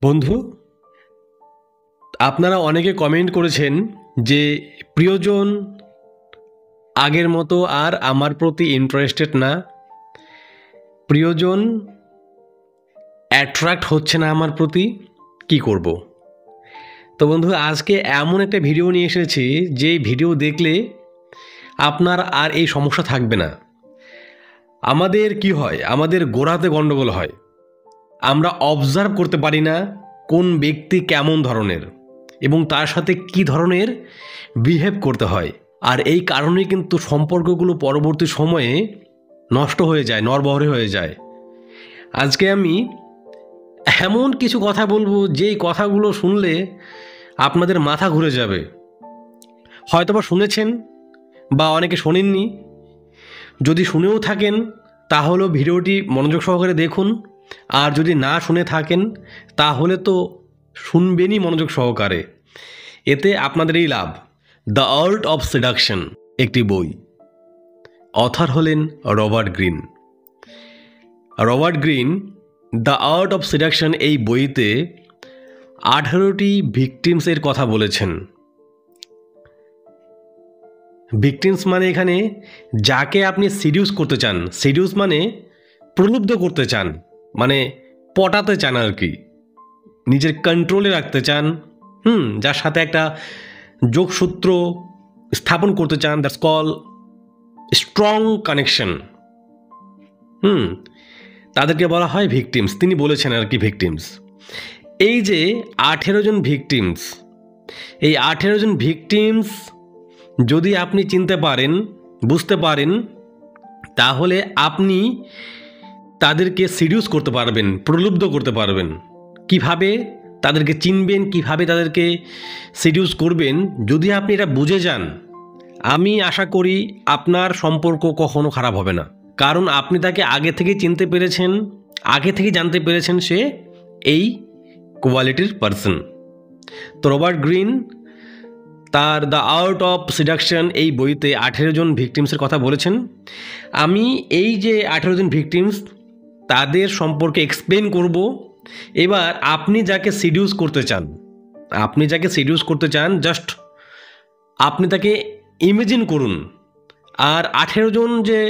বন্ধু, আপনারা অনেকে কমেন্ট করেছেন যে প্রিয়জন আগের মতো আর আমার প্রতি ইন্টারেস্টেড না, প্রিয়জন অ্যাট্রাক্ট হচ্ছে না আমার প্রতি, কি করব। তো বন্ধু, আজকে এমন একটা ভিডিও নিয়ে এসেছি যে ভিডিও দেখলে আপনার আর এই সমস্যা থাকবে না। আমাদের কি হয়, আমাদের গোড়াতে গণ্ডগোল হয়, আমরা অবজার্ভ করতে পারি না কোন ব্যক্তি কেমন ধরনের এবং তার সাথে কি ধরনের বিহেভ করতে হয়। আর এই কারণেই কিন্তু সম্পর্কগুলো পরবর্তী সময়ে নষ্ট হয়ে যায়, নরবরে হয়ে যায়। আজকে আমি এমন কিছু কথা বলবো যেই কথাগুলো শুনলে আপনাদের মাথা ঘুরে যাবে। হয়তোবা শুনেছেন বা অনেকে শোনেননি। যদি শুনেও থাকেন তাহলেও ভিডিওটি মনোযোগ সহকারে দেখুন, আর যদি না শুনে থাকেন তাহলে তো শুনবেনই মনোযোগ সহকারে, এতে আপনাদেরই লাভ। দ্য আর্ট অফ সেডাকশন একটি বই, অথর হলেন Robert green. Robert green the art of seduction এই বইতে 18টি ভিকটিমসের কথা বলেছেন। ভিকটিমস মানে এখানে যাকে আপনি সিডিউস করতে চান, সিডিউস মানে প্রলুব্ধ করতে চান, মানে পটাতে চান আর কি, নিজের কন্ট্রোলে রাখতে চান, যার সাথে একটা যোগসূত্র স্থাপন করতে চান, দ্যাটস কল স্ট্রং কানেকশন। তাদেরকে বলা হয় ভিকটিমস। তিনি বলেছেন আর কি ভিকটিমস। এই যে 18 জন ভিকটিমস, এই 18 জন ভিকটিমস যদি আপনি চিনতে পারেন, বুঝতে পারেন, তাহলে আপনি তাদেরকে সিডিউস করতে পারবেন, প্রলুব্ধ করতে পারবেন। কিভাবে তাদেরকে চিনবেন, কিভাবে তাদেরকে সিডিউস করবেন, যদি আপনি এটা বুঝে যান, আমি আশা করি আপনার সম্পর্ক কখনো খারাপ হবে না। কারণ আপনি তাকে আগে থেকে চিনতে পেরেছেন, আগে থেকে জানতে পেরেছেন সে এই কোয়ালিটির পারসন। তো রবার্ট গ্রিন তার দ্য আর্ট অফ সিডাকশন এই বইতে 18 জন ভিকটিমসের কথা বলেছেন। আমি এই যে 18 জন ভিকটিমস তাদের সম্পর্কে এক্সপ্লেন করব। এবার আপনি যাকে সিডিউস করতে চান, আপনি যাকে সিডিউস করতে চান, জাস্ট আপনি তাকে ইমেজিন করুন, আর 18 জন যে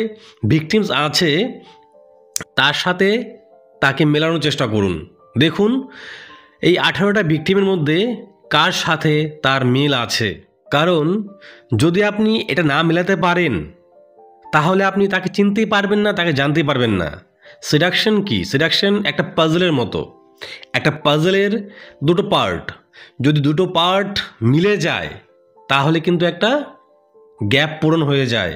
ভিকটিমস আছে তার সাথে তাকে মেলানোর চেষ্টা করুন। দেখুন এই 18টা ভিকটিমের মধ্যে কার সাথে তার মিল আছে। কারণ যদি আপনি এটা না মেলাতে পারেন তাহলে আপনি তাকে চিনতেই পারবেন না, তাকে জানতেই পারবেন না। সিডাকশন কি? সিডাকশন একটা পাজলের মতো, একটা পাজলের দুটো পার্ট, যদি দুটো পার্ট মিলে যায় তাহলে কিন্তু একটা গ্যাপ পূরণ হয়ে যায়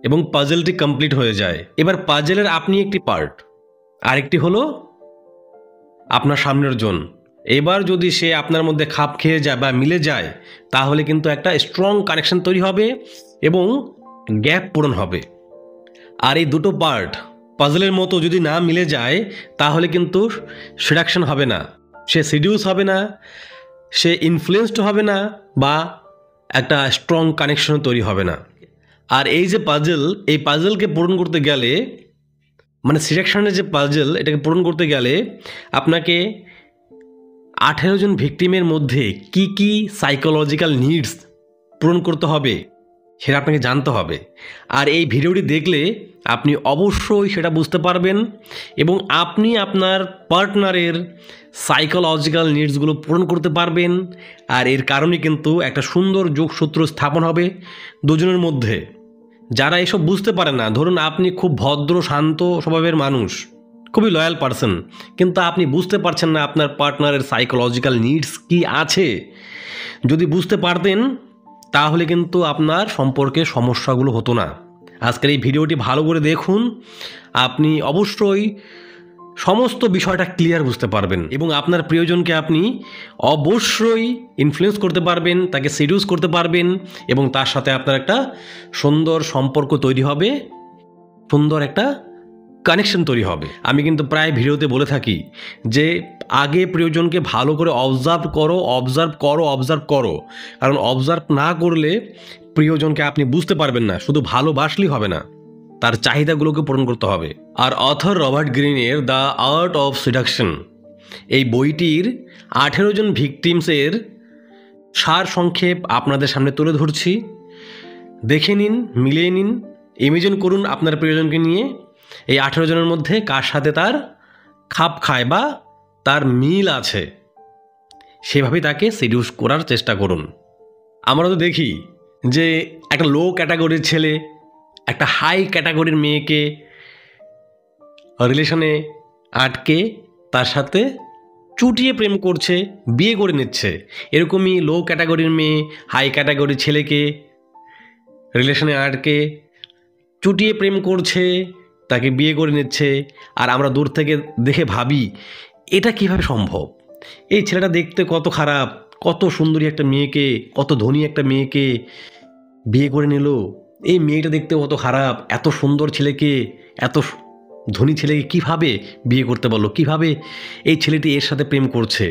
এবং পাজলটি কমপ্লিট হয়ে যায়। এবার পাজলের আপনি একটি পার্ট, আরেকটি হলো আপনার সামনের জন। এবার যদি সে আপনার মধ্যে খাপ খেয়ে যায় বা মিলে যায় তাহলে কিন্তু একটা স্ট্রং কানেকশন তৈরি হবে এবং গ্যাপ পূরণ হবে। আর এই দুটো পার্ট পাজলের মতো যদি না মিলে যায় তাহলে কিন্তু সিডাকশন হবে না, সে সিডিউস হবে না, সে ইনফ্লুয়েন্সড হবে না, বা একটা স্ট্রং কানেকশন তৈরি হবে না। আর এই যে পাজল, এই পাজলকে পূরণ করতে গেলে, মানে সিডাকশনের যে পাজল, এটাকে পূরণ করতে গেলে আপনাকে 18 জন ভিকটিমের মধ্যে কি কি সাইকোলজিক্যাল নিডস পূরণ করতে হবে সেটা আপনাকে জানতে হবে। আর এই ভিডিওটি দেখলে আপনি অবশ্যই সেটা বুঝতে পারবেন এবং আপনি আপনার পার্টনারের সাইকোলজিক্যাল নিডসগুলো পূরণ করতে পারবেন। আর এর কারণে কিন্তু একটা সুন্দর যোগসূত্র স্থাপন হবে দুজনের মধ্যে। যারা এসব বুঝতে পারে না, ধরুন আপনি খুব ভদ্র শান্ত স্বভাবের মানুষ, খুবই লয়াল পারসন, কিন্তু আপনি বুঝতে পারছেন না আপনার পার্টনারের সাইকোলজিক্যাল নিডস কি আছে। যদি বুঝতে পারতেন তাহলে কিন্তু আপনার সম্পর্কে সমস্যাগুলো হতো না। আজকের এই ভিডিওটি ভালো করে দেখুন, আপনি অবশ্যই সমস্ত বিষয়টা ক্লিয়ার বুঝতে পারবেন এবং আপনার প্রিয়জনকে আপনি অবশ্যই ইনফ্লুয়েন্স করতে পারবেন, তাকে সিডিউস করতে পারবেন এবং তার সাথে আপনার একটা সুন্দর সম্পর্ক তৈরি হবে, সুন্দর একটা কানেকশন তৈরি হবে। আমি কিন্তু প্রায় ভিডিওতে বলে থাকি যে আগে প্রিয়জনকে ভালো করে অবজার্ভ করো, অবজার্ভ করো, অবজার্ভ করো। কারণ অবজার্ভ না করলে প্রিয়জনকে আপনি বুঝতে পারবেন না, শুধু ভালোবাসলেই হবে না, তার চাহিদাগুলোকে পূরণ করতে হবে। আর অথর রবার্ট গ্রিনের দ্য আর্ট অফ সিডাকশন এই বইটির 18 জন ভিকটিমসের সার সংক্ষেপ আপনাদের সামনে তুলে ধরছি। দেখে নিন, মিলিয়ে নিন, ইমেজিন করুন আপনার প্রিয়জনকে নিয়ে এই 18 জনের মধ্যে কার সাথে তার খাপ খায় বা তার মিল আছে, সেভাবেই তাকে সিডিউস করার চেষ্টা করুন। আমরা তো দেখি যে একটা লো ক্যাটাগরির ছেলে একটা হাই ক্যাটাগরির মেয়েকে রিলেশনে আটকে তার সাথে চুটিয়ে প্রেম করছে, বিয়ে করে নিচ্ছে। এরকমই লো ক্যাটাগরির মেয়ে হাই ক্যাটাগরির ছেলেকে রিলেশনে আটকে চুটিয়ে প্রেম করছে, তাকে বিয়ে করে নিচ্ছে। আর আমরা দূর থেকে দেখে ভাবি এটা কিভাবে সম্ভব? এই ছেলেটা দেখতে কত খারাপ, কত সুন্দরী একটা মেয়েকে, কত ধনী একটা মেয়েকে বিয়ে করে নিল। এই মেয়েটা দেখতে কত খারাপ, এত সুন্দর ছেলেকে, এত ধনী ছেলেকে কিভাবে বিয়ে করতে পারলো? কিভাবে এই ছেলেটি এর সাথে প্রেম করছে?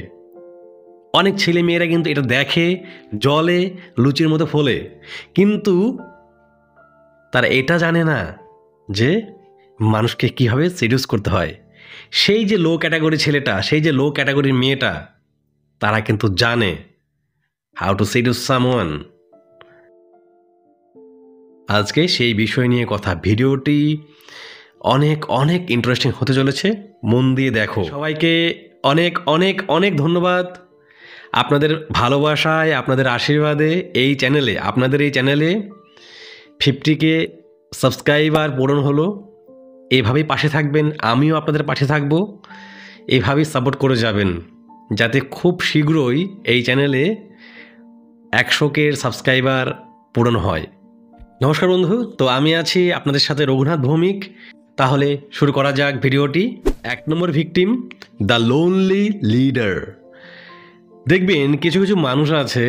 অনেক ছেলে মেয়েরা কিন্তু এটা দেখে, জলে লুচির মতো ফোলে, কিন্তু তারা এটা জানে না যে মানুষকে কিভাবে সিডিউস করতে হয়। সেই যে লো ক্যাটাগরি ছেলেটা, সেই যে লো ক্যাটাগরির মেয়েটা, তারা কিন্তু জানে হাউ টু সিডিউস সামওয়ান। আজকে সেই বিষয় নিয়ে কথা। ভিডিওটি অনেক অনেক ইন্টারেস্টিং হতে চলেছে, মন দিয়ে দেখো। সবাইকে অনেক অনেক অনেক ধন্যবাদ আপনাদের ভালোবাসায়, আপনাদের আশীর্বাদে এই চ্যানেলে, আপনাদের এই চ্যানেলে 50K সাবস্ক্রাইবার পূরণ হলো। এভাবেই পাশে থাকবেন, আমিও আপনাদের পাশে থাকব। এভাবেই সাপোর্ট করে যাবেন যাতে খুব শীঘ্রই এই চ্যানেলে 100K সাবস্ক্রাইবার পূরণ হয়। নমস্কার বন্ধু, তো আমি আছি আপনাদের সাথে রঘুনাথ ভৌমিক। তাহলে শুরু করা যাক ভিডিওটি। 1 নম্বর ভিকটিম, দ্য লোনলি লিডার। দেখবেন কিছু কিছু মানুষ আছে,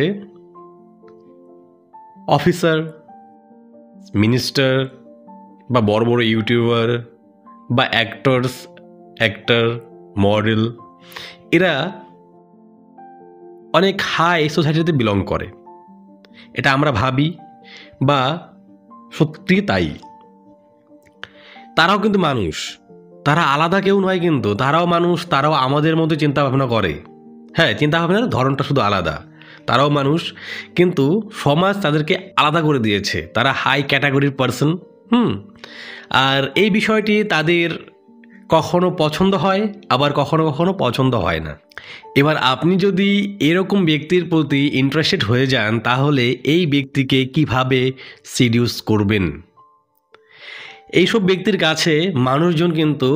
অফিসার, মিনিস্টার বা বড় বড় ইউটিউবার বা অ্যাক্টর, মডেল, এরা অনেক হাই সোসাইটিতে বিলং করে। এটা আমরা ভাবি বা সত্যি তাই। তারাও কিন্তু মানুষ, তারা আলাদা কেউ নয়, কিন্তু তারাও মানুষ, তারাও আমাদের মধ্যে চিন্তাভাবনা করে। হ্যাঁ, চিন্তাভাবনার ধরনটা শুধু আলাদা। তারাও মানুষ, কিন্তু সমাজ তাদেরকে আলাদা করে দিয়েছে। তারা হাই ক্যাটাগরির পার্সন। আর এই বিষয়টি তাদের কখনো পছন্দ হয়, আবার কখনো কখনো পছন্দ হয় না। এবার আপনি যদি এরকম ব্যক্তির প্রতি ইন্টারেস্টেড হয়ে যান, তাহলে এই ব্যক্তিকে কিভাবে সিডিউস করবেন? এইসব ব্যক্তির কাছে মানুষজন কিন্তু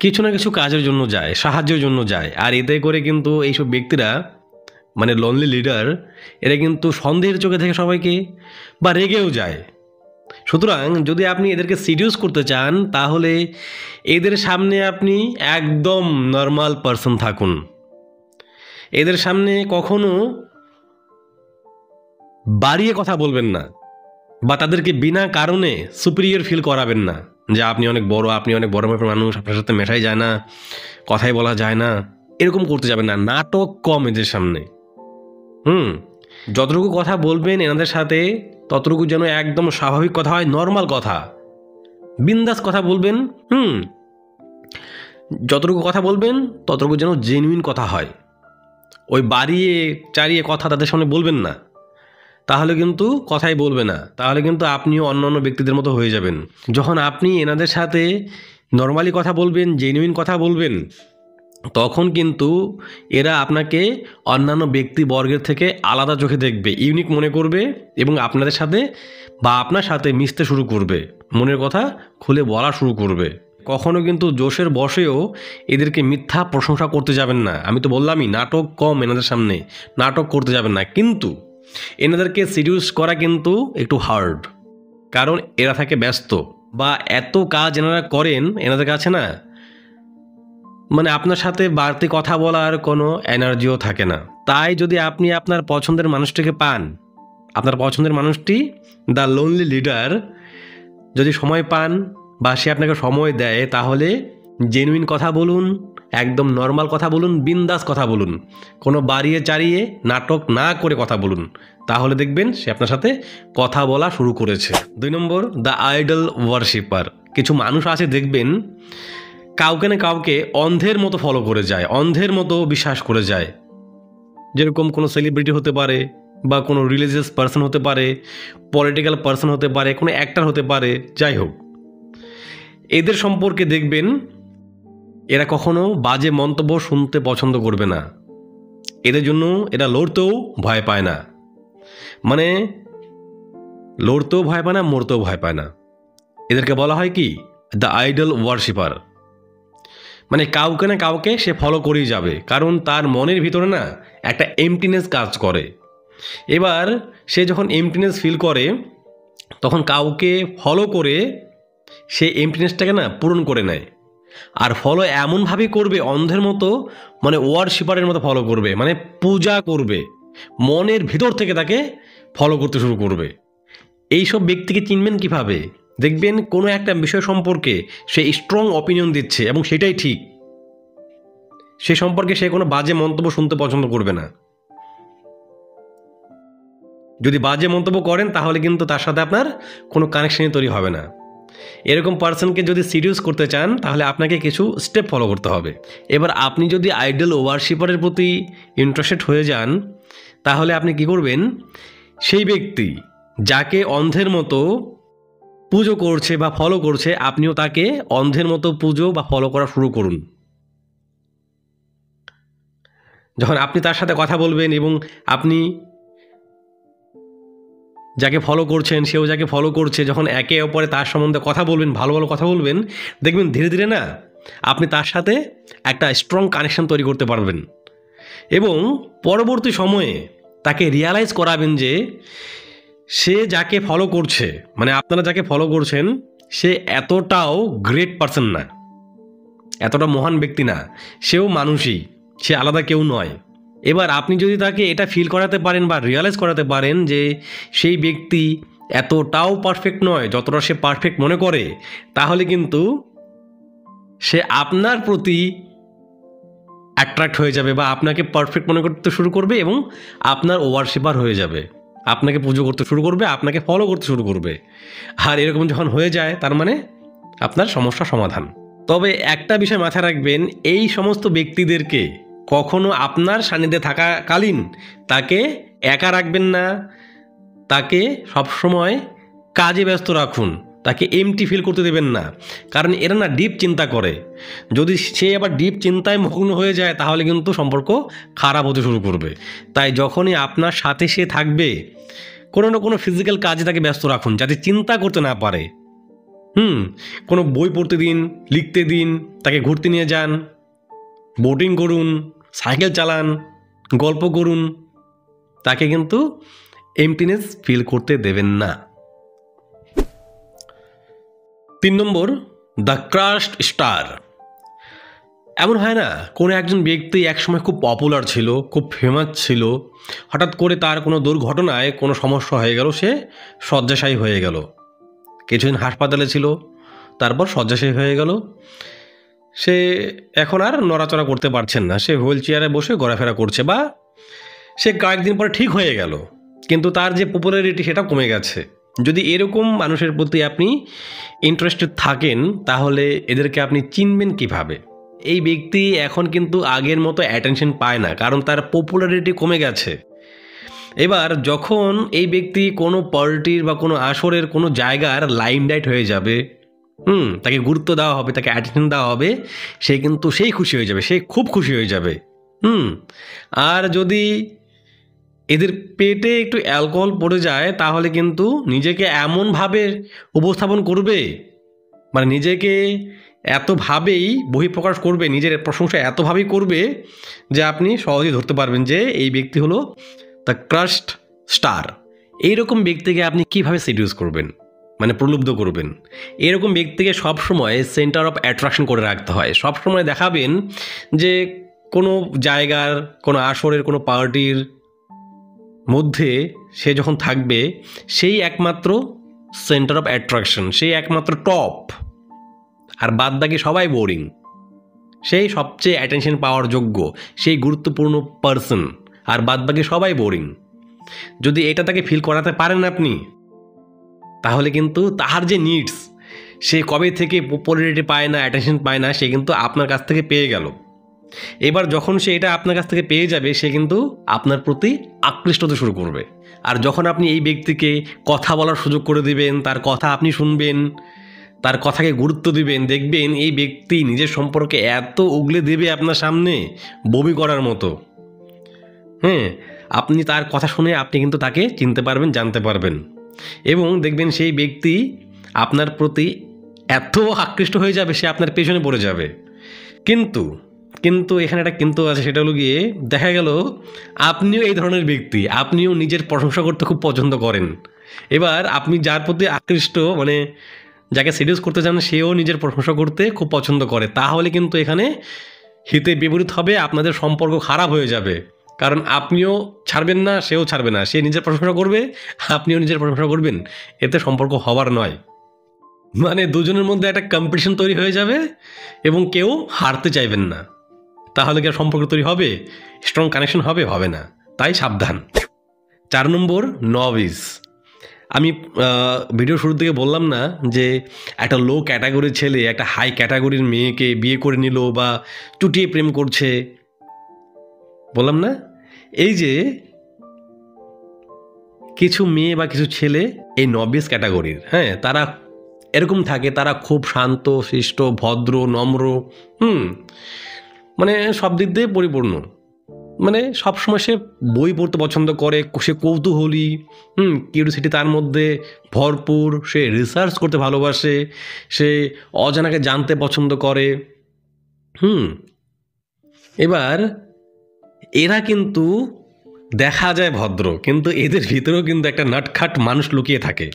কিছু না কিছু কাজের জন্য যায়, সাহায্যের জন্য যায়। আর এতে করে কিন্তু এইসব ব্যক্তিরা, মানে লোনলি লিডার, এরা কিন্তু সন্দেহের চোখে থেকে সবাইকে বা রেগেও যায়। সুতরাং যদি আপনি এদেরকে সিডিউস করতে চান, তাহলে এদের সামনে আপনি একদম নর্মাল পারসন থাকুন। এদের সামনে কখনো বাড়িয়ে কথা বলবেন না, বা তাদেরকে বিনা কারণে সুপিরিয়র ফিল করাবেন না যে আপনি অনেক বড়, আপনি অনেক বড় মাপের মানুষ, আপনার সাথে মেশাই যায় না, কথাই বলা যায় না, এরকম করতে যাবেন না। নাটক কম এদের সামনে। যতটুকু কথা বলবেন এনাদের সাথে, ততটুকু যেন একদম স্বাভাবিক কথা হয়, নর্মাল কথা, বিন্দাস কথা বলবেন। যতটুকু কথা বলবেন ততটুকু যেন জেনুইন কথা হয়। ওই বাড়িয়ে চারিয়ে কথা তাদের সামনে বলবেন না, তাহলে কিন্তু কথাই বলবে না, তাহলে কিন্তু আপনিও অন্যান্য ব্যক্তিদের মতো হয়ে যাবেন। যখন আপনি এনাদের সাথে নর্মালি কথা বলবেন, জেনুইন কথা বলবেন, তখন কিন্তু এরা আপনাকে অন্যান্য ব্যক্তিবর্গের থেকে আলাদা চোখে দেখবে, ইউনিক মনে করবে, এবং আপনাদের সাথে বা আপনার সাথে মিশতে শুরু করবে, মনের কথা খুলে বলা শুরু করবে। কখনো কিন্তু জোশের বশেও এদেরকে মিথ্যা প্রশংসা করতে যাবেন না। আমি তো বললামই, নাটক কম এনাদের সামনে, নাটক করতে যাবেন না। কিন্তু এনাদেরকে সিডিউস করা কিন্তু একটু হার্ড, কারণ এরা থাকে ব্যস্ত, বা এত কাজ এনারা করেন, এনাদের কাছে না মানে আপনার সাথে বাড়তি কথা বলার কোনো এনার্জিও থাকে না। তাই যদি আপনি আপনার পছন্দের মানুষটিকে পান, আপনার পছন্দের মানুষটি দ্য লোনলি লিডার যদি সময় পান বা সে আপনাকে সময় দেয়, তাহলে জেনুইন কথা বলুন, একদম নর্মাল কথা বলুন, বিন্দাস কথা বলুন, কোনো বাড়িয়ে চাড়িয়ে নাটক না করে কথা বলুন। তাহলে দেখবেন সে আপনার সাথে কথা বলা শুরু করেছে। 2 নম্বর, দ্য আইডল ওয়ার্শিপার। কিছু মানুষ আছে দেখবেন কাউকে না কাউকে অন্ধের মতো ফলো করে যায়, অন্ধের মতো বিশ্বাস করে যায়। যেরকম কোনো সেলিব্রিটি হতে পারে, বা কোনো রিলিজিয়াস পার্সন হতে পারে, পলিটিক্যাল পার্সন হতে পারে, কোনো অ্যাক্টর হতে পারে, যাই হোক, এদের সম্পর্কে দেখবেন এরা কখনো বাজে মন্তব্য শুনতে পছন্দ করবে না। এদের জন্য এরা লড়তেও ভয় পায় না, মানে লড়তেও ভয় পায় না, মরতেও ভয় পায় না। এদেরকে বলা হয় কি, দ্য আইডল ওয়ার্শিপার। মানে কাউকে না কাউকে সে ফলো করেই যাবে, কারণ তার মনের ভিতরে না একটা এমটিনেস কাজ করে। এবার সে যখন এমটিনেস ফিল করে, তখন কাউকে ফলো করে সে এমটিনেসটাকে না পূরণ করে নেয়। আর ফলো এমনভাবেই করবে অন্ধের মতো, মানে ওয়ার্শিপারের মতো ফলো করবে, মানে পূজা করবে, মনের ভিতর থেকে তাকে ফলো করতে শুরু করবে। এইসব ব্যক্তিকে চিনবেন কিভাবে? দেখবেন কোনো একটা বিষয় সম্পর্কে সে স্ট্রং অপিনিয়ন দিচ্ছে এবং সেটাই ঠিক, সে সম্পর্কে সে কোনো বাজে মন্তব্য শুনতে পছন্দ করবে না। যদি বাজে মন্তব্য করেন তাহলে কিন্তু তার সাথে আপনার কোনো কানেকশনই তৈরি হবে না। এরকম পার্সনকে যদি সিরিয়াস করতে চান তাহলে আপনাকে কিছু স্টেপ ফলো করতে হবে। এবার আপনি যদি আইডল ওয়ার্শিপারের প্রতি ইন্টারেস্টেড হয়ে যান, তাহলে আপনি কি করবেন, সেই ব্যক্তি যাকে অন্ধের মতো পুজো করছে বা ফলো করছে, আপনিও তাকে অন্ধের মতো পুজো বা ফলো করা শুরু করুন। যখন আপনি তার সাথে কথা বলবেন এবং আপনি যাকে ফলো করছেন সেও যাকে ফলো করছে, যখন একে অপরে তার সম্বন্ধে কথা বলবেন, ভালো ভালো কথা বলবেন, দেখবেন ধীরে ধীরে না আপনি তার সাথে একটা স্ট্রং কানেকশন তৈরি করতে পারবেন। এবং পরবর্তী সময়ে তাকে রিয়ালাইজ করাবেন যে সে যাকে ফলো করছে, মানে আপনারা যাকে ফলো করছেন, সে এতটাও গ্রেট পারসন না, এতটা মহান ব্যক্তি না, সেও মানুষই, সে আলাদা কেউ নয়। এবার আপনি যদি তাকে এটা ফিল করাতে পারেন বা রিয়ালাইজ করাতে পারেন যে সেই ব্যক্তি এতটাও পারফেক্ট নয় যতটা সে পারফেক্ট মনে করে, তাহলে কিন্তু সে আপনার প্রতি অ্যাট্রাক্ট হয়ে যাবে বা আপনাকে পারফেক্ট মনে করতে শুরু করবে এবং আপনার ওয়ার্শিপার হয়ে যাবে, আপনাকে পুজো করতে শুরু করবে, আপনাকে ফলো করতে শুরু করবে। আর এরকম যখন হয়ে যায় তার মানে আপনার সমস্যা সমাধান। তবে একটা বিষয় মাথায় রাখবেন, এই সমস্ত ব্যক্তিদেরকে কখনো আপনার সান্নিধ্যে থাকাকালীন তাকে একা রাখবেন না, তাকে সবসময় কাজে ব্যস্ত রাখুন, তাকে এমটি ফিল করতে দেবেন না, কারণ এরা না ডিপ চিন্তা করে। যদি সে আবার ডিপ চিন্তায় মগ্ন হয়ে যায় তাহলে কিন্তু সম্পর্ক খারাপ হতে শুরু করবে। তাই যখনই আপনার সাথে সে থাকবে, কোনো না কোনো ফিজিক্যাল কাজে তাকে ব্যস্ত রাখুন যাতে চিন্তা করতে না পারে। কোনো বই পড়তে দিন, লিখতে দিন, তাকে ঘুরতে নিয়ে যান, বোটিং করুন, সাইকেল চালান, গল্প করুন, তাকে কিন্তু এমটিনেস ফিল করতে দেবেন না। 3 নম্বর, দ্য ক্রাশড স্টার। এমন হয় না, কোনো একজন ব্যক্তি একসময় খুব পপুলার ছিল, খুব ফেমাস ছিল, হঠাৎ করে তার কোনো দুর্ঘটনায় কোনো সমস্যা হয়ে গেল, সে শয্যাশায়ী হয়ে গেল, কিছুদিন হাসপাতালে ছিল, তারপর শয্যাশায়ী হয়ে গেল, সে এখন আর নড়াচড়া করতে পারছেন না, সে হুইল চেয়ারে বসে ঘোরাফেরা করছে, বা সে কয়েকদিন পরে ঠিক হয়ে গেল, কিন্তু তার যে পপুলারিটি সেটা কমে গেছে। যদি এরকম মানুষের প্রতি আপনি ইন্টারেস্টেড থাকেন তাহলে এদেরকে আপনি চিনবেন কিভাবে? এই ব্যক্তি এখন কিন্তু আগের মতো অ্যাটেনশন পায় না, কারণ তার পপুলারিটি কমে গেছে। এবার যখন এই ব্যক্তি কোনো পার্টির বা কোনো আসরের কোনো জায়গার লাইমলাইট হয়ে যাবে, তাকে গুরুত্ব দেওয়া হবে, তাকে অ্যাটেনশন দেওয়া হবে, সে কিন্তু সেই খুশি হয়ে যাবে, সে খুব খুশি হয়ে যাবে। আর যদি এদের পেটে একটু অ্যালকোহল পড়ে যায় তাহলে কিন্তু নিজেকে এমনভাবে উপস্থাপন করবে, মানে নিজেকে এতভাবেই বহিঃপ্রকাশ করবে, নিজের প্রশংসা এতভাবেই করবে যে আপনি সহজেই ধরতে পারবেন যে এই ব্যক্তি হলো দ্য ক্রাশড স্টার। এইরকম ব্যক্তিকে আপনি কিভাবে সিডিউস করবেন, মানে প্রলুব্ধ করবেন? এরকম ব্যক্তিকে সবসময় সেন্টার অফ অ্যাট্রাকশন করে রাখতে হয়। সবসময় দেখাবেন যে কোনো জায়গার, কোনো আসরের, কোনো পার্টির মধ্যে সে যখন থাকবে সেই একমাত্র সেন্টার অফ অ্যাট্রাকশন, সেই একমাত্র টপ, আর বাদ বাকি সবাই বোরিং। সেই সবচেয়ে অ্যাটেনশন পাওয়ার যোগ্য, সেই গুরুত্বপূর্ণ পার্সন, আর বাদ বাকি সবাই বোরিং। যদি এটা তাকে ফিল করাতে পারেন আপনি, তাহলে কিন্তু তাহার যে নিডস সে কবে থেকে পপুলারিটি পায় না, অ্যাটেনশন পায় না, সে কিন্তু আপনার কাছ থেকে পেয়ে গেল। এবার যখন সে এটা আপনার কাছ থেকে পেয়ে যাবে, সে কিন্তু আপনার প্রতি আকৃষ্ট হতে শুরু করবে। আর যখন আপনি এই ব্যক্তিকে কথা বলার সুযোগ করে দিবেন, তার কথা আপনি শুনবেন, তার কথাকে গুরুত্ব দিবেন, দেখবেন এই ব্যক্তি নিজের সম্পর্কে এত উগলে দেবে আপনার সামনে, বমি করার মতো। হ্যাঁ, আপনি তার কথা শুনে আপনি কিন্তু তাকে চিনতে পারবেন, জানতে পারবেন, এবং দেখবেন সেই ব্যক্তি আপনার প্রতি এত আকৃষ্ট হয়ে যাবে, সে আপনার পেছনে পড়ে যাবে। কিন্তু কিন্তু এখানে একটা কিন্তু আছে, সেটা হলো গিয়ে দেখা গেল আপনিও এই ধরনের ব্যক্তি, আপনিও নিজের প্রশংসা করতে খুব পছন্দ করেন। এবার আপনি যার প্রতি আকৃষ্ট, মানে যাকে সিরিয়াস করতে চান, সেও নিজের প্রশংসা করতে খুব পছন্দ করে, তাহলে কিন্তু এখানে হিতে বিপরীত হবে, আপনাদের সম্পর্ক খারাপ হয়ে যাবে। কারণ আপনিও ছাড়বেন না, সেও ছাড়বে না, সে নিজের প্রশংসা করবে, আপনিও নিজের প্রশংসা করবেন, এতে সম্পর্ক হবার নয়। মানে দুজনের মধ্যে একটা কম্পিটিশন তৈরি হয়ে যাবে এবং কেউ হারতে চাইবেন না। তাহলে কি আর সম্পর্ক তৈরি হবে, স্ট্রং কানেকশন হবে? হবে না। তাই সাবধান। 4 নম্বর, নভিস। আমি ভিডিও শুরুর দিকে বললাম না যে একটা লো ক্যাটাগরির ছেলে একটা হাই ক্যাটাগরির মেয়েকে বিয়ে করে নিল বা চুটিয়ে প্রেম করছে, বললাম না? এই যে কিছু মেয়ে বা কিছু ছেলে এই নভিস ক্যাটাগরির, হ্যাঁ, তারা এরকম থাকে, তারা খুব শান্ত শিষ্ট, ভদ্র, নম্র, মানে সব দিক দিয়ে পরিপূর্ণ। মানে সবসময় সে বই পড়তে পছন্দ করে, সে কৌতূহলী, কিউরিওসিটি তার মধ্যে ভরপুর, সে রিসার্চ করতে ভালোবাসে, সে অজানাকে জানতে পছন্দ করে। এবার এরা কিন্তু দেখা যায় ভদ্র, কিন্তু এদের ভিতরেও কিন্তু একটা নটখাট মানুষ লুকিয়ে থাকে,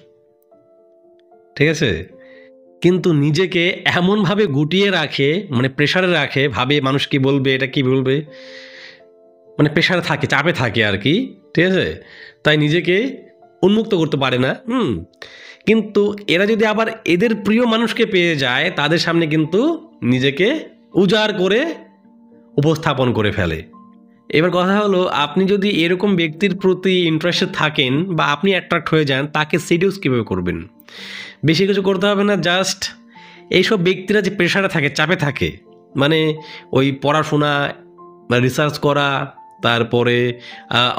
ঠিক আছে? কিন্তু নিজেকে এমনভাবে গুটিয়ে রাখে, মানে প্রেশারে রাখে, ভাবে মানুষ কি বলবে, এটা কি বলবে, মানে প্রেশারে থাকে, চাপে থাকে আর কি, ঠিক আছে? তাই নিজেকে উন্মুক্ত করতে পারে না। কিন্তু এরা যদি আবার এদের প্রিয় মানুষকে পেয়ে যায়, তাদের সামনে কিন্তু নিজেকে উজাড় করে উপস্থাপন করে ফেলে। এবার কথা হলো, আপনি যদি এরকম ব্যক্তির প্রতি ইন্টারেস্টেড থাকেন বা আপনি অ্যাট্রাক্ট হয়ে যান, তাকে সিডিউস কীভাবে করবেন? বেশি কিছু করতে হবে না, জাস্ট এইসব ব্যক্তিরা যে প্রেশারে থাকে, চাপে থাকে, মানে ওই পড়াশোনা, রিসার্চ করা, তারপরে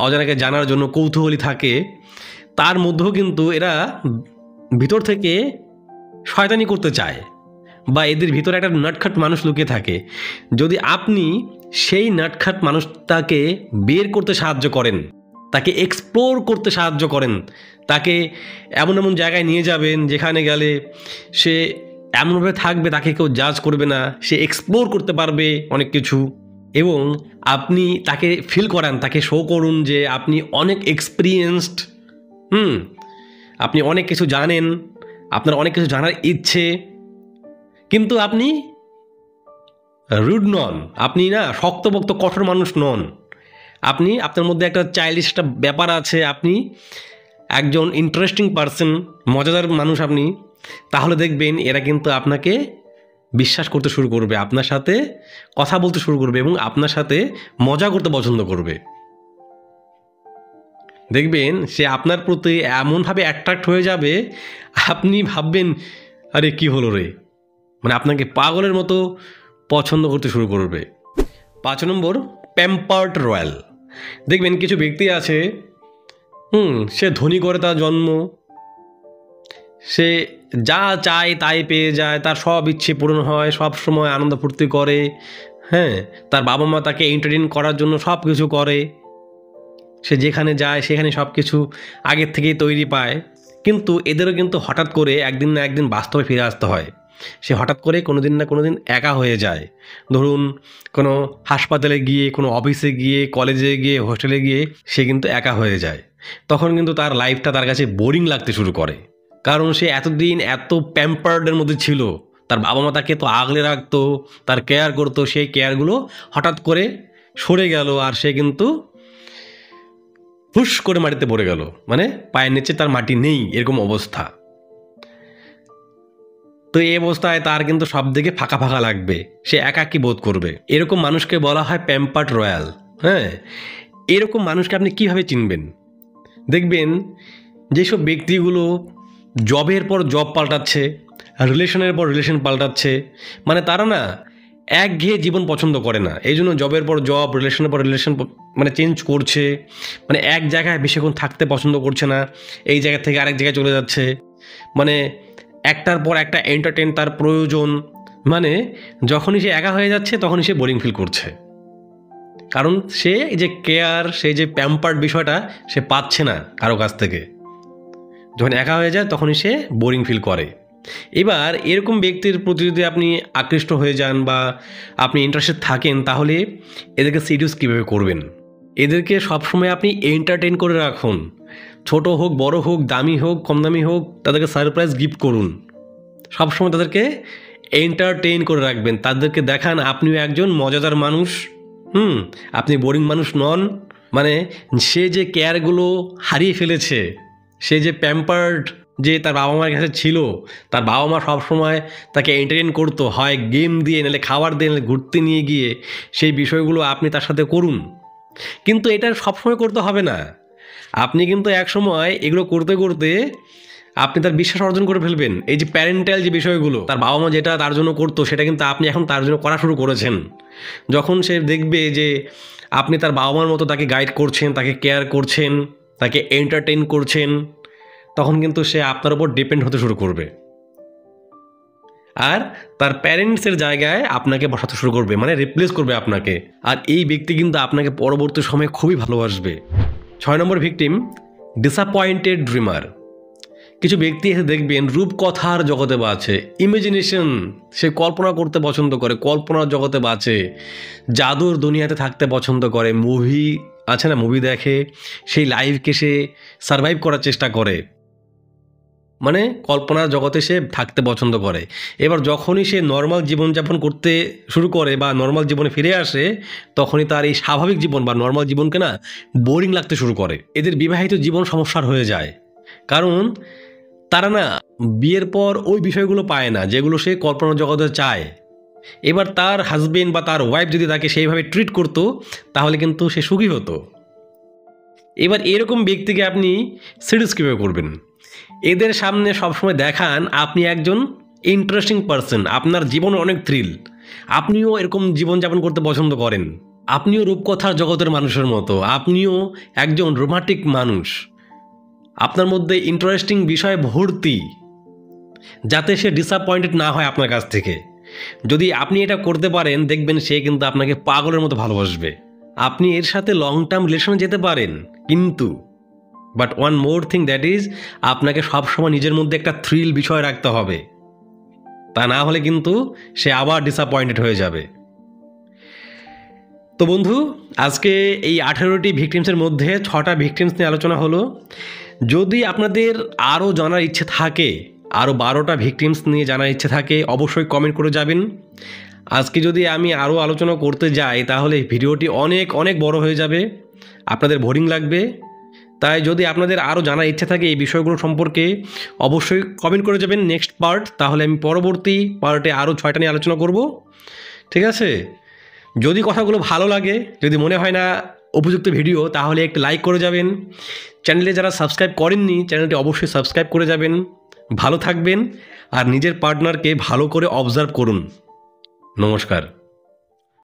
অজানাকে জানার জন্য কৌতূহলী থাকে, তার মধ্যেও কিন্তু এরা ভিতর থেকে শয়তানি করতে চায়, বা এদের ভিতরে একটা নটখাট মানুষ লুকিয়ে থাকে। যদি আপনি সেই নটখাট মানুষটাকে বের করতে সাহায্য করেন, তাকে এক্সপ্লোর করতে সাহায্য করেন, তাকে এমন এমন জায়গায় নিয়ে যাবেন যেখানে গেলে সে এমনভাবে থাকবে, তাকে কেউ জাজ করবে না, সে এক্সপ্লোর করতে পারবে অনেক কিছু, এবং আপনি তাকে ফিল করান, তাকে শো করুন যে আপনি অনেক এক্সপিরিয়েন্সড, আপনি অনেক কিছু জানেন, আপনার অনেক কিছু জানার ইচ্ছে, কিন্তু আপনি রুড নন, আপনি না শক্তপোক্ত কঠোর মানুষ নন, আপনি আপনার মধ্যে একটা চাইল্ডিশ একটা ব্যাপার আছে, আপনি একজন ইন্টারেস্টিং পারসন, মজাদার মানুষ আপনি, তাহলে দেখবেন এরা কিন্তু আপনাকে বিশ্বাস করতে শুরু করবে, আপনার সাথে কথা বলতে শুরু করবে এবং আপনার সাথে মজা করতে পছন্দ করবে। দেখবেন সে আপনার প্রতি এমনভাবে অ্যাট্রাক্ট হয়ে যাবে, আপনি ভাববেন আরে কি হলো রে, মানে আপনাকে পাগলের মতো পছন্দ করতে শুরু করবে। 5 নম্বর, প্যাম্পার্ড রয়্যাল। দেখবেন কিছু ব্যক্তি আছে, সে ধনী করে তার জন্ম, সে যা চায় তাই পেয়ে যায়, তার সব ইচ্ছে পূরণ হয়, সব সময় আনন্দ ফুর্তি করে, হ্যাঁ, তার বাবা মা তাকে এন্টারটেইন করার জন্য সব কিছু করে, সে যেখানে যায় সেখানে সব কিছু আগের থেকেই তৈরি পায়। কিন্তু এদেরও কিন্তু হঠাৎ করে একদিন না একদিন বাস্তবে ফিরে আসতে হয়। সে হঠাৎ করে কোনো দিন না কোনো দিন একা হয়ে যায়। ধরুন কোনো হাসপাতালে গিয়ে, কোনো অফিসে গিয়ে, কলেজে গিয়ে, হোস্টেলে গিয়ে সে কিন্তু একা হয়ে যায়। তখন কিন্তু তার লাইফটা তার কাছে বোরিং লাগতে শুরু করে, কারণ সে এতদিন এত প্যাম্পার্ডের মধ্যে ছিল, তার বাবা মা তাকে তো আগলে রাখতো, তার কেয়ার করতো, সেই কেয়ারগুলো হঠাৎ করে সরে গেল, আর সে কিন্তু হুশ করে মাটিতে পড়ে গেল, মানে পায়ের নিচে তার মাটি নেই, এরকম অবস্থা। তো এই অবস্থায় তার কিন্তু সব দিকে ফাঁকা ফাঁকা লাগবে, সে একাকী বোধ করবে। এরকম মানুষকে বলা হয় প্যাম্পার্ড রয়্যাল। হ্যাঁ, এরকম মানুষকে আপনি কিভাবে চিনবেন? দেখবেন যেসব ব্যক্তিগুলো জবের পর জব পাল্টাচ্ছে, রিলেশনের পর রিলেশন পাল্টাচ্ছে, মানে তারা না একঘেয়ে জীবন পছন্দ করে না, এই জন্য জবের পর জব, রিলেশনের পর রিলেশন মানে চেঞ্জ করছে, মানে এক জায়গায় বেশিক্ষণ থাকতে পছন্দ করছে না, এই জায়গা থেকে আরেক জায়গায় চলে যাচ্ছে, মানে একটার পর একটা এন্টারটেন তার প্রয়োজন, মানে যখনই সে একা হয়ে যাচ্ছে তখনই সে বোরিং ফিল করছে, কারণ সে এই যে কেয়ার, সেই যে প্যাম্পার্ড বিষয়টা সে পাচ্ছে না কারো কাছ থেকে। যখন একা হয়ে যায় তখনই সে বোরিং ফিল করে। এবার এরকম ব্যক্তির প্রতি যদি আপনি আকৃষ্ট হয়ে যান বা আপনি ইন্টারেস্টেড থাকেন, তাহলে এদেরকে সিরিয়াস কীভাবে করবেন? এদেরকে সবসময় আপনি এন্টারটেইন করে রাখুন, ছোট হোক বড় হোক, দামি হোক কম দামি হোক, তাদেরকে সারপ্রাইজ গিফট করুন, সবসময় তাদেরকে এন্টারটেইন করে রাখবেন, তাদেরকে দেখান আপনিও একজন মজাদার মানুষ, আপনি বোরিং মানুষ নন। মানে সে যে কেয়ারগুলো হারিয়ে ফেলেছে, সে যে প্যাম্পার্ড যে তার বাবা মার কাছে ছিল, তার বাবা মা সবসময় তাকে এন্টারটেইন করতো, হয় গেম দিয়ে, নাহলে খাবার দিয়ে, নাহলে ঘুরতে নিয়ে গিয়ে, সেই বিষয়গুলো আপনি তার সাথে করুন। কিন্তু এটা সবসময় করতে হবে না, আপনি কিন্তু একসময় এগুলো করতে করতে আপনি তার বিশ্বাস অর্জন করে ফেলবেন। এই যে প্যারেন্টাল যে বিষয়গুলো, তার বাবা মা যেটা তার জন্য করতো, সেটা কিন্তু আপনি এখন তার জন্য করা শুরু করেছেন। যখন সে দেখবে যে আপনি তার বাবা মার মতো তাকে গাইড করছেন, তাকে কেয়ার করছেন, তাকে এন্টারটেইন করছেন, তখন কিন্তু সে আপনার উপর ডিপেন্ড হতে শুরু করবে, আর তার প্যারেন্টসের জায়গায় আপনাকে বসাতে শুরু করবে, মানে রিপ্লেস করবে আপনাকে। আর এই ব্যক্তি কিন্তু আপনাকে পরবর্তী সময়ে খুবই ভালোবাসবে। 6 নম্বর ভিকটিম, ডিসঅ্যাপয়েন্টেড ড্রিমার। কিছু ব্যক্তি এসে দেখবেন রূপকথার জগতে বাঁচে, ইমাজিনেশন, সে কল্পনা করতে পছন্দ করে, কল্পনার জগতে বাঁচে, জাদুর দুনিয়াতে থাকতে পছন্দ করে, মুভি আছে না, মুভি দেখে, সেই লাইফকে সে সারভাইভ করার চেষ্টা করে, মানে কল্পনার জগতে সে থাকতে পছন্দ করে। এবার যখনই সে নর্মাল জীবনযাপন করতে শুরু করে বা নর্মাল জীবনে ফিরে আসে, তখনই তার এই স্বাভাবিক জীবন বা নর্মাল জীবনকে না বোরিং লাগতে শুরু করে। এদের বিবাহিত জীবন সমস্যার হয়ে যায়, কারণ তারা না বিয়ের পর ওই বিষয়গুলো পায় না যেগুলো সে কল্পনার জগতে চায়। এবার তার হাজবেন্ড বা তার ওয়াইফ যদি তাকে সেইভাবে ট্রিট করতো, তাহলে কিন্তু সে সুখী হতো। এবার এরকম ব্যক্তিকে আপনি সিরিয়াস কীভাবে করবেন? এদের সামনে সবসময় দেখান আপনি একজন ইন্টারেস্টিং পারসন, আপনার জীবনে অনেক থ্রিল, আপনিও এরকম জীবনযাপন করতে পছন্দ করেন, আপনিও রূপকথার জগতের মানুষের মতো, আপনিও একজন রোমান্টিক মানুষ, আপনার মধ্যে ইন্টারেস্টিং বিষয় ভর্তি, যাতে সে ডিসঅ্যাপয়েন্টেড না হয় আপনার কাছ থেকে। যদি আপনি এটা করতে পারেন, দেখবেন সে কিন্তু আপনাকে পাগলের মতো ভালোবাসবে। আপনি এর সাথে লং টার্ম রিলেশনে যেতে পারেন, কিন্তু but one more thing, that is আপনাকে সবসময় নিজের মধ্যে একটা থ্রিল বিষয় রাখতে হবে, তা না হলে কিন্তু সে আবার ডিসঅ্যাপয়েন্টেড হয়ে যাবে। তো বন্ধু, আজকে এই 18টি ভিকটিমসের মধ্যে 6টা ভিকটিমস নিয়ে আলোচনা হলো। যদি আপনাদের আরও জানার ইচ্ছে থাকে, আরও 12টা ভিকটিমস নিয়ে জানার ইচ্ছে থাকে, অবশ্যই কমেন্ট করে যাবেন। আজকে যদি আমি আরও আলোচনা করতে যাই, তাহলে ভিডিওটি অনেক অনেক বড় হয়ে যাবে, আপনাদের বোরিং লাগবে। তাই যদি আপনাদের আরও জানার ইচ্ছে থাকে এই বিষয়গুলো সম্পর্কে, অবশ্যই কমেন্ট করে যাবেন নেক্সট পার্ট, তাহলে আমি পরবর্তী পার্টে আরও 6টা নিয়ে আলোচনা করব। ঠিক আছে? যদি কথাগুলো ভালো লাগে, যদি মনে হয় না উপযুক্ত ভিডিও, তাহলে একটু লাইক করে যাবেন। চ্যানেলে যারা সাবস্ক্রাইব করেননি, চ্যানেলটি অবশ্যই সাবস্ক্রাইব করে যাবেন। ভালো থাকবেন আর নিজের পার্টনারকে ভালো করে অবজার্ভ করুন। নমস্কার।